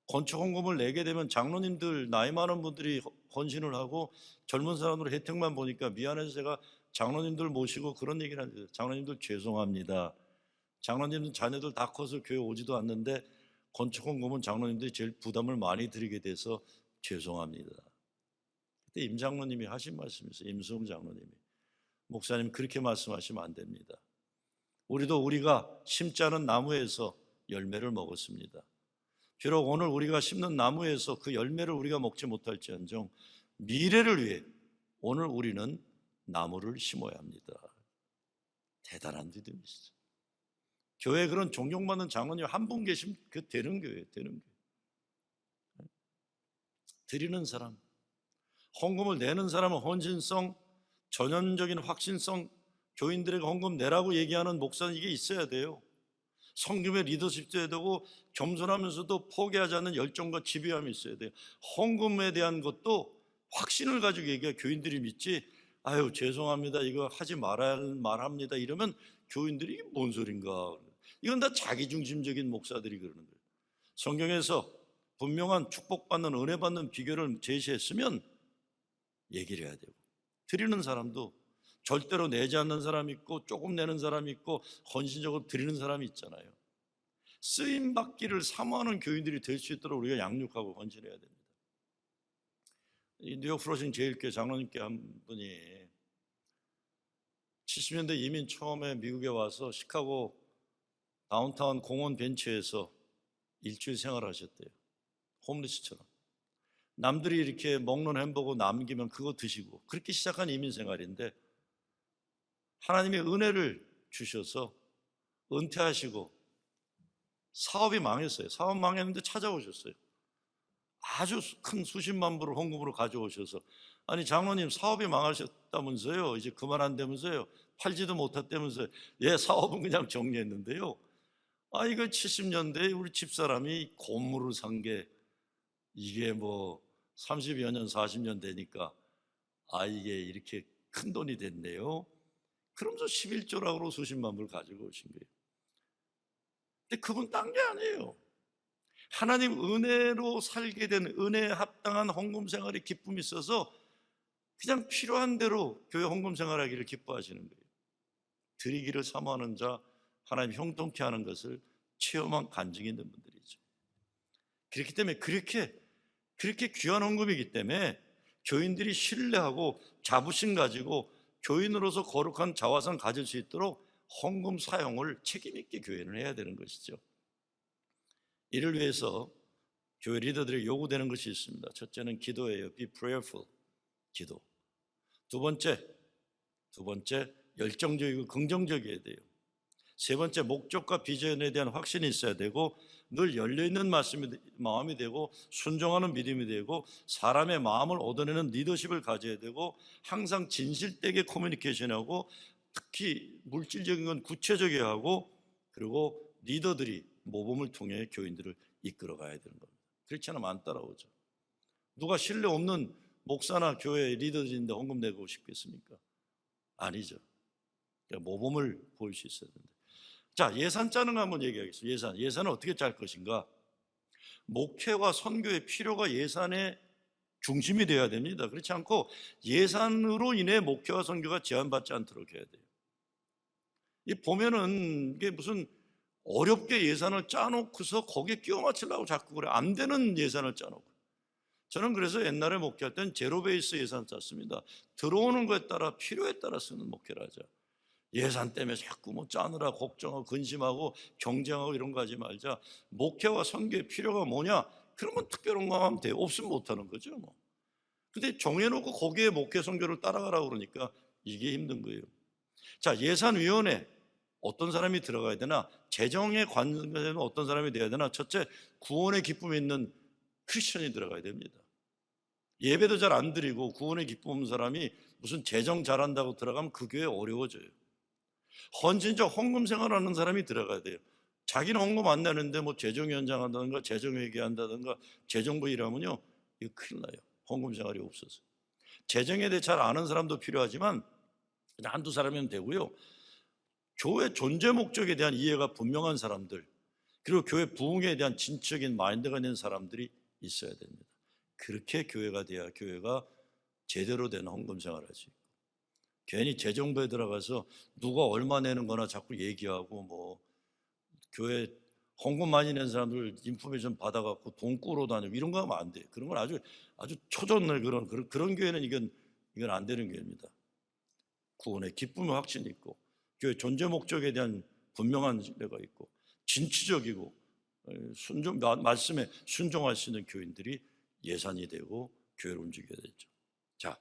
건축 헌금을 내게 되면 장로님들, 나이 많은 분들이 헌신을 하고 젊은 사람들 혜택만 보니까 미안해서 제가 장로님들 모시고 그런 얘기를 하는데, 장로님들 죄송합니다. 장로님들 자녀들 다 커서 교회 오지도 않는데 건축 헌금은 장로님들이 제일 부담을 많이 드리게 돼서 죄송합니다. 그때 임 장로님이 하신 말씀이 있어요. 임수홍 장로님이, 목사님 그렇게 말씀하시면 안 됩니다. 우리가 심지 않은 나무에서 열매를 먹었습니다. 비록 오늘 우리가 심는 나무에서 그 열매를 우리가 먹지 못할지언정 미래를 위해 오늘 우리는 나무를 심어야 합니다. 대단한 믿음이시죠. 교회에 그런 존경받는 장로님 한 분 계시면 그 되는 교회예요. 되는 교회. 드리는 사람, 헌금을 내는 사람은 헌신성, 전형적인 확신성, 교인들에게 헌금 내라고 얘기하는 목사는 이게 있어야 돼요. 성김의 리더십도 해야 되고 겸손하면서도 포기하지 않는 열정과 지배함이 있어야 돼요. 헌금에 대한 것도 확신을 가지고 얘기해 교인들이 믿지, 아유 죄송합니다 이거 하지 말합니다 이러면 교인들이 이게 뭔 소린가, 이건 다 자기중심적인 목사들이 그러는 거예요. 성경에서 분명한 축복받는 은혜 받는 비결을 제시했으면 얘기를 해야 되고, 드리는 사람도 절대로 내지 않는 사람이 있고 조금 내는 사람이 있고 헌신적으로 드리는 사람이 있잖아요. 쓰임받기를 사모하는 교인들이 될 수 있도록 우리가 양육하고 헌신해야 됩니다. 이 뉴욕 프로싱 제일교회 장로님께 한 분이 70년대 이민 처음에 미국에 와서 시카고 다운타운 공원 벤치에서 일주일 생활하셨대요. 홈리스처럼. 남들이 이렇게 먹는 햄버거 남기면 그거 드시고, 그렇게 시작한 이민 생활인데 하나님의 은혜를 주셔서 은퇴하시고 사업이 망했어요. 사업 망했는데 찾아오셨어요. 아주 큰 수십만 불을 헌금으로 가져오셔서, 아니 장로님 사업이 망하셨다면서요, 이제 그만한다면서요, 팔지도 못했다면서요. 예, 사업은 그냥 정리했는데요, 아 이거 70년대에 우리 집사람이 고물을 산 게 이게 뭐 30여 년 40년 되니까 아 이게 이렇게 큰 돈이 됐네요. 그러면서 11조락으로 수십만 불 가지고 오신 거예요. 근데 그분 딴 게 아니에요. 하나님 은혜로 살게 된 은혜에 합당한 헌금 생활의 기쁨이 있어서 그냥 필요한 대로 교회 헌금 생활하기를 기뻐하시는 거예요. 드리기를 사모하는 자 하나님 형통케 하는 것을 체험한 간증이 있는 분들이죠. 그렇기 때문에 그렇게 귀한 헌금이기 때문에 교인들이 신뢰하고 자부심 가지고 교인으로서 거룩한 자화상 가질 수 있도록 헌금 사용을 책임 있게 교회는 해야 되는 것이죠. 이를 위해서 교회 리더들이 요구되는 것이 있습니다. 첫째는 기도예요. Be prayerful. 기도. 두 번째 열정적이고 긍정적이어야 돼요. 세 번째 목적과 비전에 대한 확신이 있어야 되고, 늘 열려있는 마음이 되고 순종하는 믿음이 되고 사람의 마음을 얻어내는 리더십을 가져야 되고, 항상 진실되게 커뮤니케이션하고 특히 물질적인 건 구체적이어야 하고, 그리고 리더들이 모범을 통해 교인들을 이끌어 가야 되는 겁니다. 그렇지 않으면 안 따라오죠. 누가 신뢰 없는 목사나 교회 리더들인데 헌금 내고 싶겠습니까? 아니죠. 그러니까 모범을 보일 수 있어야 된다. 자, 예산 짜는 거 한번 얘기하겠습니다. 예산은 어떻게 짤 것인가? 목회와 선교의 필요가 예산의 중심이 되어야 됩니다. 그렇지 않고 예산으로 인해 목회와 선교가 제한받지 않도록 해야 돼요. 이 보면은 이게 무슨 어렵게 예산을 짜놓고서 거기에 끼워 맞추려고 자꾸 그래. 안 되는 예산을 짜놓고. 저는 그래서 옛날에 목회할 땐 제로 베이스 예산 짰습니다. 들어오는 거에 따라 필요에 따라 쓰는 목회를 하자. 예산 때문에 자꾸 뭐 짜느라 걱정하고 근심하고 경쟁하고 이런 거 하지 말자. 목회와 선교의 필요가 뭐냐? 그러면 특별한 거 하면 돼. 없으면 못하는 거죠 뭐. 근데 정해놓고 거기에 목회 선교를 따라가라고 그러니까 이게 힘든 거예요. 자, 예산위원회 어떤 사람이 들어가야 되나? 재정에 관련된 어떤 사람이 돼야 되나? 첫째, 구원의 기쁨이 있는 크리스천이 들어가야 됩니다. 예배도 잘 안 드리고 구원의 기쁨 없는 사람이 무슨 재정 잘한다고 들어가면 그 교회 어려워져요. 헌신적 헌금 생활하는 사람이 들어가야 돼요. 자기는 헌금 안 내는데 뭐 재정위원장 한다든가 재정회계 한다든가 재정부 일하면요 이거 큰일 나요. 헌금 생활이 없어서. 재정에 대해 잘 아는 사람도 필요하지만 그냥 한두 사람이면 되고요. 교회 존재 목적에 대한 이해가 분명한 사람들, 그리고 교회 부흥에 대한 진취적인 마인드가 있는 사람들이 있어야 됩니다. 그렇게 교회가 돼야 교회가 제대로 된 헌금 생활을 하지. 괜히 재정부에 들어가서 누가 얼마 내는 거나 자꾸 얘기하고 뭐 교회 헌금 많이 낸 사람들 인포메이션 받아갖고 돈 꾸러 다니고 이런 거 하면 안 돼. 그런 건 아주 초전을 그런 교회는 이건 안 되는 교회입니다. 구원의 기쁨의 확신이 있고 교회 존재 목적에 대한 분명한 지혜가 있고 진취적이고 말씀에 순종할 수 있는 교인들이 예산이 되고 교회를 움직여야 되죠. 자,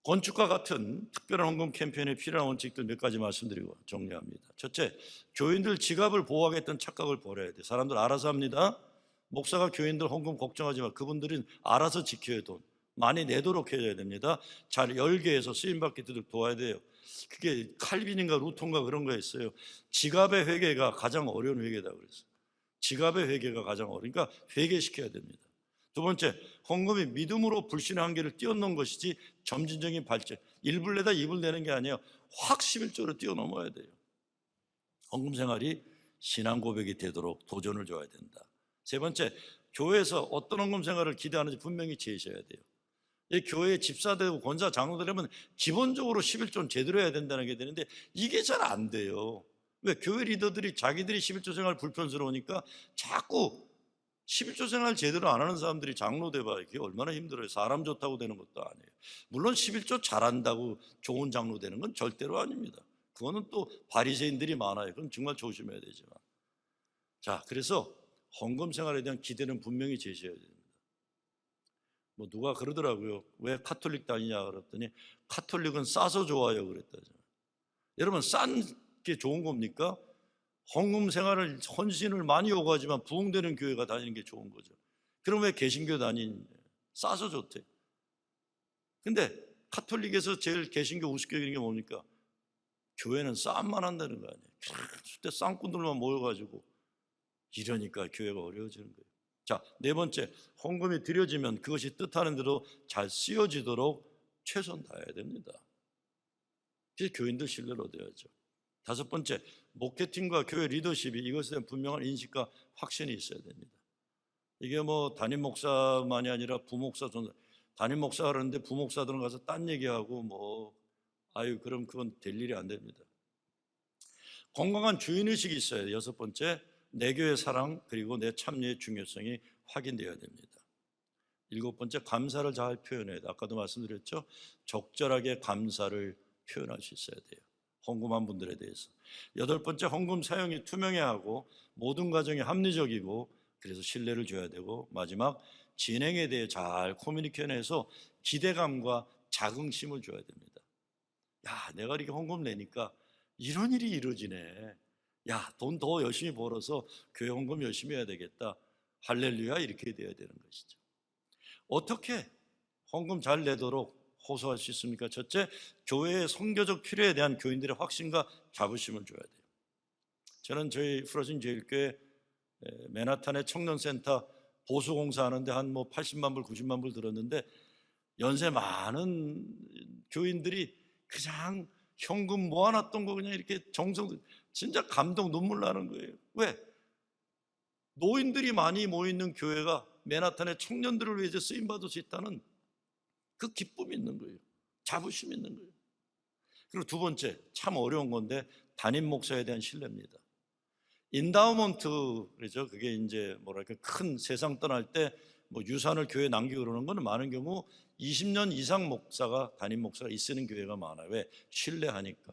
건축과 같은 특별한 헌금 캠페인에 필요한 원칙들 몇 가지 말씀드리고 정리합니다. 첫째, 교인들 지갑을 보호하겠다는 착각을 버려야 돼요. 사람들 알아서 합니다. 목사가 교인들 헌금 걱정하지 마. 그분들은 알아서 지켜야 돈. 많이 내도록 해줘야 됩니다. 잘 열게 해서 쓰임받게 되도록 도와야 돼요. 그게 칼빈인가 루톤가 그런 거 있어요. 지갑의 회개가 가장 어려운 회개다 그랬어요. 지갑의 회개가 가장 어려우니까 회개시켜야 됩니다. 두 번째, 헌금이 믿음으로 불신의 한계를 뛰어넘는 것이지 점진적인 발전, 1불 내다 2불 내는 게 아니에요. 확 11조로 뛰어넘어야 돼요. 헌금 생활이 신앙 고백이 되도록 도전을 줘야 된다. 세 번째, 교회에서 어떤 헌금 생활을 기대하는지 분명히 제시해야 돼요. 교회에 집사되고 권사 장로되려면 기본적으로 11조는 제대로 해야 된다는 게 되는데 이게 잘 안 돼요. 왜? 교회 리더들이 자기들이 11조 생활 불편스러우니까 자꾸 11조 생활 제대로 안 하는 사람들이 장로 돼봐야 이게 얼마나 힘들어요. 사람 좋다고 되는 것도 아니에요. 물론 11조 잘한다고 좋은 장로 되는 건 절대로 아닙니다. 그거는 또 바리새인들이 많아요. 그럼 정말 조심해야 되지만. 자, 그래서 헌금 생활에 대한 기대는 분명히 제시해야 됩니다. 뭐 누가 그러더라고요. 왜 카톨릭 다니냐 그랬더니 카톨릭은 싸서 좋아요 그랬다죠. 여러분 싼 게 좋은 겁니까? 헌금 생활을 헌신을 많이 요구하지만 부흥되는 교회가 다니는 게 좋은 거죠. 그럼 왜 개신교 다니냐? 싸서 좋대. 근데 카톨릭에서 제일 개신교 우습게 여기는 게 뭡니까? 교회는 싸움만 한다는 거 아니에요. 그때 쌍꾼들만 모여가지고 이러니까 교회가 어려워지는 거예요. 자, 네 번째, 헌금이 드려지면 그것이 뜻하는 대로 잘 쓰여지도록 최선 다해야 됩니다. 그래서 교인들 신뢰를 얻어야죠. 다섯 번째, 목회팀과 교회 리더십이 이것에 대한 분명한 인식과 확신이 있어야 됩니다. 이게 뭐 담임 목사만이 아니라 부목사, 담임 목사 하는데 부목사들은 가서 딴 얘기하고 뭐 그럼 그건 될 일이 안 됩니다. 건강한 주인의식이 있어야 돼요. 여섯 번째, 내 교회 사랑 그리고 내 참여의 중요성이 확인되어야 됩니다. 일곱 번째, 감사를 잘 표현해야 돼요. 아까도 말씀드렸죠. 적절하게 감사를 표현할 수 있어야 돼요. 헌금한 분들에 대해서. 여덟 번째, 헌금 사용이 투명해야 하고 모든 과정이 합리적이고 그래서 신뢰를 줘야 되고, 마지막 진행에 대해 잘 커뮤니케이션해서 기대감과 자긍심을 줘야 됩니다. 야, 내가 이렇게 헌금 내니까 이런 일이 이루어지네. 야, 돈 더 열심히 벌어서 교회 헌금 열심히 해야 되겠다. 할렐루야, 이렇게 돼야 되는 것이죠. 어떻게 헌금 잘 내도록 호소할 수 있습니까? 첫째, 교회의 선교적 필요에 대한 교인들의 확신과 자부심을 줘야 돼요. 저는 저희 프로진 제일교회 맨하탄의 청년센터 보수공사 하는데 한 뭐 80만 불, 90만 불 들었는데 연세 많은 교인들이 그냥 현금 모아놨던 거 그냥 이렇게 진짜 감동 눈물 나는 거예요. 왜? 노인들이 많이 모이는 교회가 맨하탄의 청년들을 위해서 쓰임받을 수 있다는 그 기쁨이 있는 거예요. 자부심이 있는 거예요. 그리고 두 번째, 참 어려운 건데 담임 목사에 대한 신뢰입니다. 인다우먼트 그러죠. 그게 이제 뭐랄까 큰 세상 떠날 때 뭐 유산을 교회에 남기고 그러는 거는 많은 경우 20년 이상 목사가 담임 목사가 있으는 교회가 많아요. 왜? 신뢰하니까.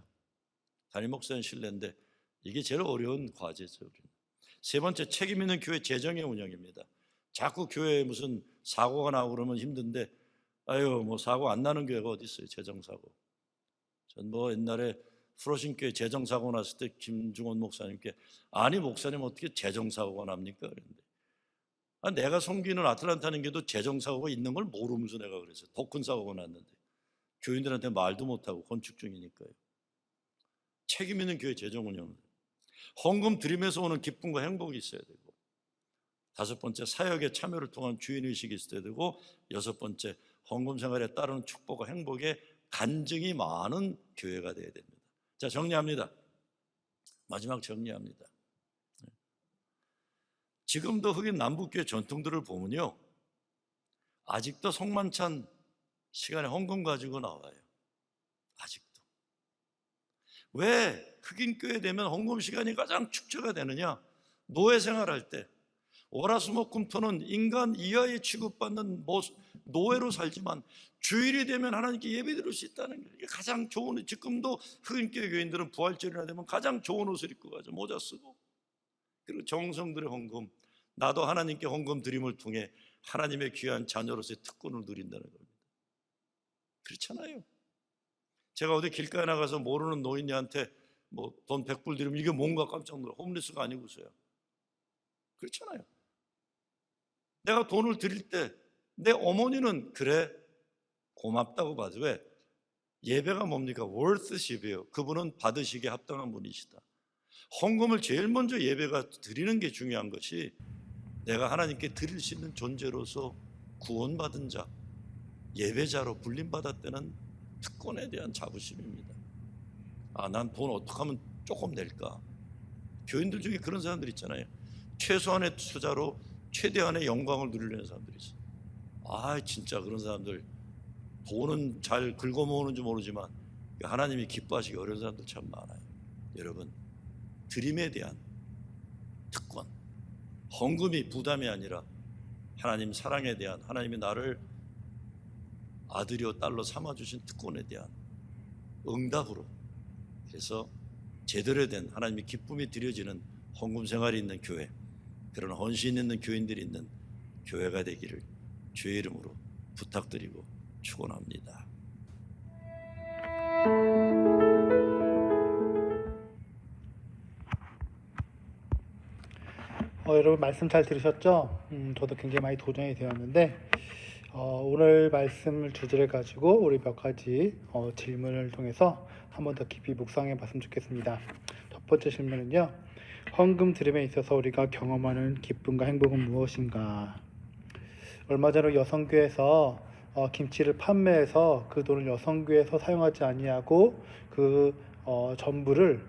담임 목사는 신뢰인데 이게 제일 어려운 과제죠. 우리는. 세 번째, 책임 있는 교회 재정의 운영입니다. 자꾸 교회에 무슨 사고가 나고 그러면 힘든데 아유 뭐 사고 안 나는 교회가 어디 있어요. 재정 사고. 전 뭐 옛날에 프로신교회 재정 사고 났을 때 김중원 목사님께 아니 목사님 어떻게 재정 사고가 납니까? 그랬는데 내가 섬기는 아틀란타는 게도 재정 사고가 있는 걸 모르면서 내가 그랬어요. 더 큰 사고가 났는데 교인들한테 말도 못하고 건축 중이니까요. 책임 있는 교회 재정 운영. 헌금 드림에서 오는 기쁨과 행복이 있어야 되고, 다섯 번째 사역의 참여를 통한 주인의식이 있어야 되고, 여섯 번째 헌금 생활에 따르는 축복과 행복의 간증이 많은 교회가 되어야 됩니다. 자, 정리합니다. 마지막 정리합니다. 지금도 흑인 남북교회 전통들을 보면요, 아직도 성만찬 시간에 헌금 가지고 나와요. 아직도. 왜 흑인 교회 되면 헌금 시간이 가장 축제가 되느냐? 노예 생활할 때 월화수목금토는 인간 이하에 취급받는 노예로 살지만 주일이 되면 하나님께 예배드릴 수 있다는 게 가장 좋은. 지금도 흑인 교인들은 부활절이나 되면 가장 좋은 옷을 입고 가죠. 모자 쓰고. 그리고 정성들의 헌금, 나도 하나님께 헌금 드림을 통해 하나님의 귀한 자녀로서의 특권을 누린다는 겁니다. 그렇잖아요. 제가 어디 길가에 나가서 모르는 노인이한테 뭐 돈 100불 드리면 이게 뭔가 깜짝 놀라. 홈리스가 아니고서요. 그렇잖아요. 내가 돈을 드릴 때 내 어머니는 그래 고맙다고 봐도 왜? 예배가 뭡니까? worth십이에요. 그분은 받으시기에 합당한 분이시다. 헌금을 제일 먼저 예배가 드리는 게 중요한 것이 내가 하나님께 드릴 수 있는 존재로서 구원받은 자, 예배자로 불림받았다는 특권에 대한 자부심입니다. 난 돈 어떻게 하면 조금 낼까? 교인들 중에 그런 사람들 있잖아요. 최소한의 투자로 최대한의 영광을 누리려는 사람들이 있어요. 진짜 그런 사람들 돈은 잘 긁어 모으는지 모르지만 하나님이 기뻐하시기 어려운 사람들 참 많아요. 여러분, 드림에 대한 특권, 헌금이 부담이 아니라 하나님 사랑에 대한, 하나님이 나를 아들이요 딸로 삼아주신 특권에 대한 응답으로, 그래서 제대로 된 하나님의 기쁨이 드려지는 헌금 생활이 있는 교회, 그런 헌신 있는 교인들이 있는 교회가 되기를 주의 이름으로 부탁드리고 축원합니다. 여러분 말씀 잘 들으셨죠? 저도 굉장히 많이 도전이 되었는데 오늘 말씀을 주제를 가지고 우리 몇 가지 질문을 통해서 한 번 더 깊이 묵상해 봤으면 좋겠습니다. 첫 번째 질문은요, 헌금 드림에 있어서 우리가 경험하는 기쁨과 행복은 무엇인가? 얼마 전에 여성교회에서 김치를 판매해서 그 돈을 여성교회에서 사용하지 아니하고 그 전부를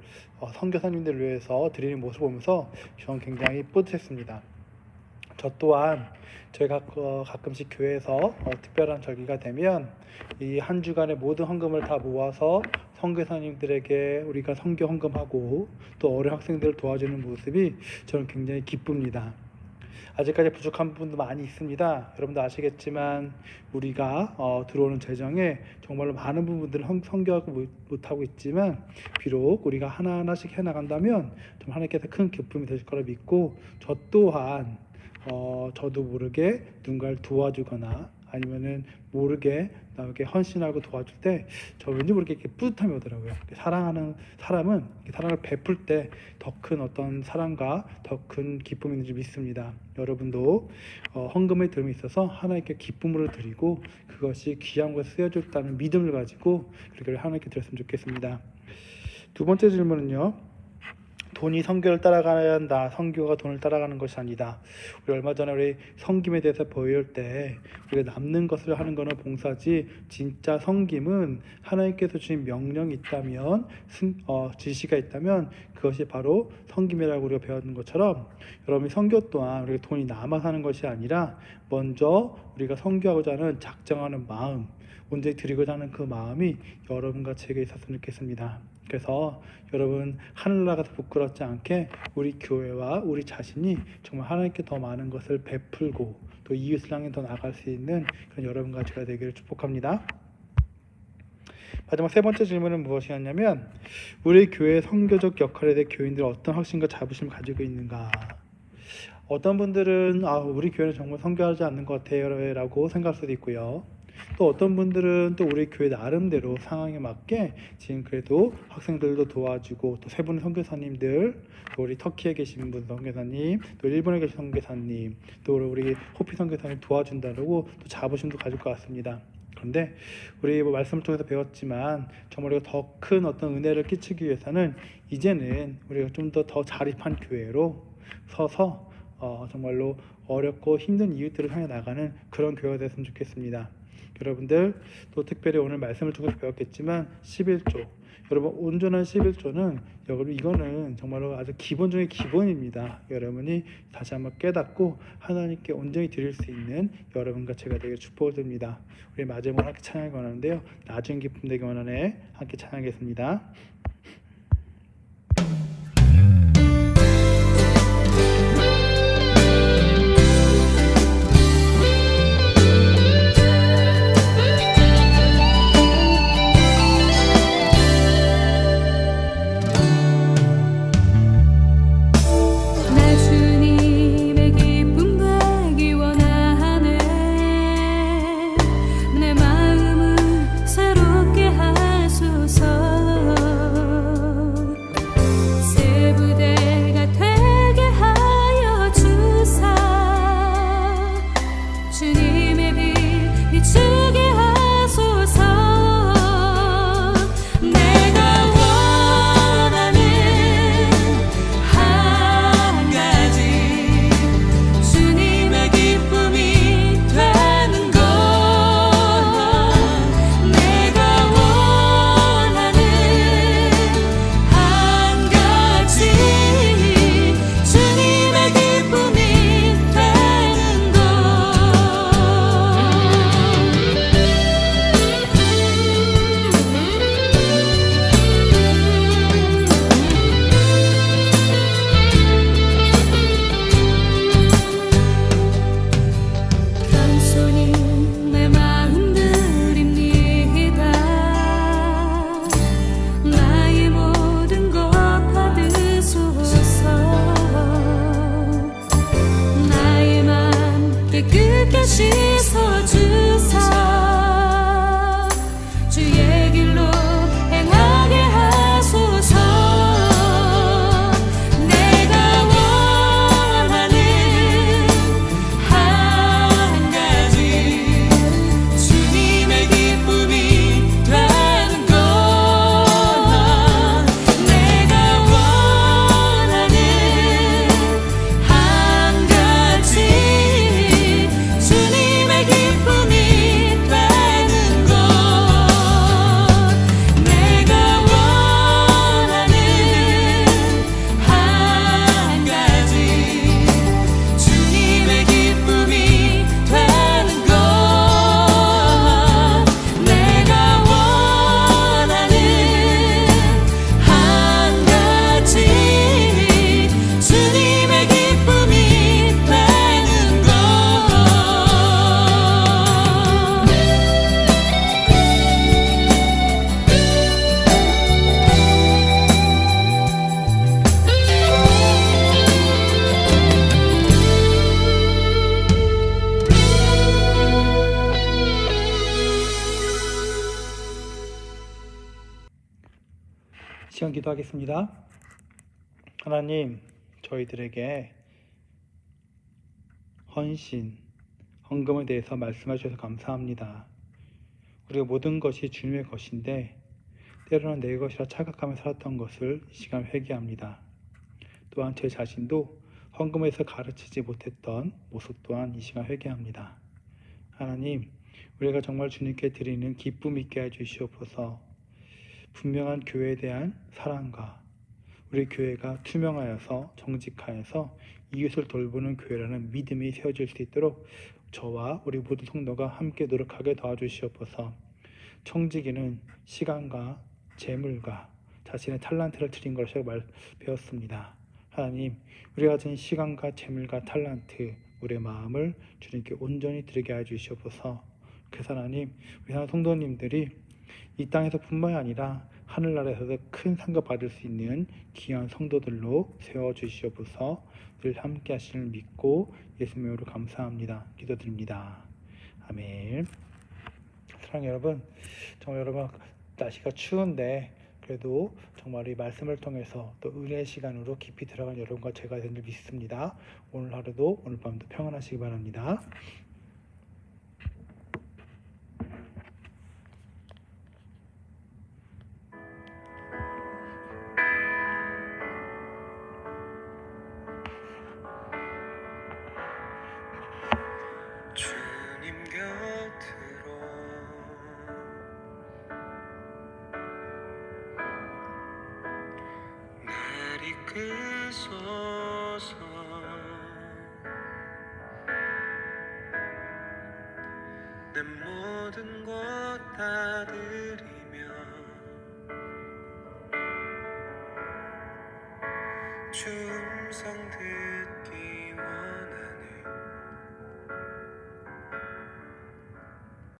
선교사님들을 위해서 드리는 모습을 보면서 저는 굉장히 뿌듯했습니다. 저 또한 저희가 가끔씩 교회에서 특별한 절기가 되면 이 한 주간의 모든 헌금을 다 모아서 선교사님들에게 우리가 선교 헌금하고 또 어린 학생들을 도와주는 모습이 저는 굉장히 기쁩니다. 아직까지 부족한 부분도 많이 있습니다. 여러분도 아시겠지만 우리가 들어오는 재정에 정말로 많은 부분들을 선교하고 못하고 있지만 비록 우리가 하나하나씩 해나간다면 좀 하나님께서 큰 기쁨이 되실 거라 믿고, 저 또한 저도 모르게 누군가를 도와주거나 아니면은 모르게 나에게 헌신하고 도와줄 때 저 왠지 모르게 이렇게 뿌듯함이 오더라고요. 사랑하는 사람은 사랑을 베풀 때 더 큰 어떤 사랑과 더 큰 기쁨이 있는지 믿습니다. 여러분도 헌금의 드림에 있어서 하나님께 기쁨으로 드리고 그것이 귀한 것에 쓰여졌다는 믿음을 가지고 그렇게 하나님께 드렸으면 좋겠습니다. 두 번째 질문은요, 돈이 선교를 따라가야 한다, 선교가 돈을 따라가는 것이 아니다. 우리 얼마 전에 우리 섬김에 대해서 보여줄 때 우리가 남는 것을 하는 것은 봉사지, 진짜 섬김은 하나님께서 주신 명령이 있다면, 지시가 있다면 그것이 바로 섬김이라고 우리가 배웠는 것처럼, 여러분이 선교 또한 우리가 돈이 남아서 하는 것이 아니라 먼저 우리가 선교하고자 하는 작정하는 마음, 온전히 드리고자 하는 그 마음이 여러분과 제게 있었으면 좋겠습니다. 그래서 여러분 하늘 나가서 부끄럽지 않게 우리 교회와 우리 자신이 정말 하나님께 더 많은 것을 베풀고 또 이웃을 향해 더 나아갈 수 있는 그런 여러분과 제가 되기를 축복합니다. 마지막 세 번째 질문은 무엇이었냐면 우리 교회의 선교적 역할에 대해 교인들은 어떤 확신과 자부심을 가지고 있는가. 어떤 분들은 우리 교회는 정말 선교하지 않는 것 같아요 라고 생각할 수도 있고요. 또 어떤 분들은 또 우리 교회 나름대로 상황에 맞게 지금 그래도 학생들도 도와주고 또 세 분의 선교사님들, 또 우리 터키에 계신 분 선교사님, 또 일본에 계신 선교사님, 또 우리 호피 선교사님 도와준다고 또 자부심도 가질 것 같습니다. 그런데 우리 말씀을 통해서 배웠지만 정말 우리가 더 큰 어떤 은혜를 끼치기 위해서는 이제는 우리가 좀 더 자립한 교회로 서서 정말로 어렵고 힘든 이웃들을 향해 나가는 그런 교회가 됐으면 좋겠습니다. 여러분들 또 특별히 오늘 말씀을 통해서 배웠겠지만 11조, 여러분 온전한 11조는 여러분 이거는 정말로 아주 기본 중의 기본입니다. 여러분이 다시 한번 깨닫고 하나님께 온전히 드릴 수 있는 여러분과 제가 되게 축복을 드립니다. 우리 마지막으로 함께 찬양하기 원하는데요, 낮은 기쁨 되기 원하네 함께 찬양하겠습니다. 시간 기도하겠습니다. 하나님, 저희들에게 헌신, 헌금에 대해서 말씀해 주셔서 감사합니다. 우리가 모든 것이 주님의 것인데 때로는 내 것이라 착각하며 살았던 것을 이 시간 회개합니다. 또한 제 자신도 헌금에서 가르치지 못했던 모습 또한 이 시간 회개합니다. 하나님, 우리가 정말 주님께 드리는 기쁨 있게 해주시옵소서. 분명한 교회에 대한 사랑과 우리 교회가 투명하여서 정직하여서 이웃을 돌보는 교회라는 믿음이 세워질 수 있도록 저와 우리 모든 성도가 함께 노력하게 도와주시옵소서. 청지기는 시간과 재물과 자신의 탈란트를 드린 것을 배웠습니다. 하나님, 우리가 가진 시간과 재물과 탈란트, 우리의 마음을 주님께 온전히 드리게 해 주시옵소서. 그래서 하나님, 우리 성도님들이 이 땅에서뿐만이 아니라 하늘나라에서도 큰 상급 받을 수 있는 귀한 성도들로 세워주시옵소서. 늘 함께 하시는 믿고 예수님으로 감사합니다. 기도드립니다. 아멘. 사랑하는 여러분, 정말 여러분 날씨가 추운데 그래도 정말 이 말씀을 통해서 또 은혜의 시간으로 깊이 들어간 여러분과 제가 된 줄 믿습니다. 오늘 하루도 오늘 밤도 평안하시기 바랍니다. 주님 곁으로 날 이끄소서. 내 모든 것 다 드리며 주 음성 듣기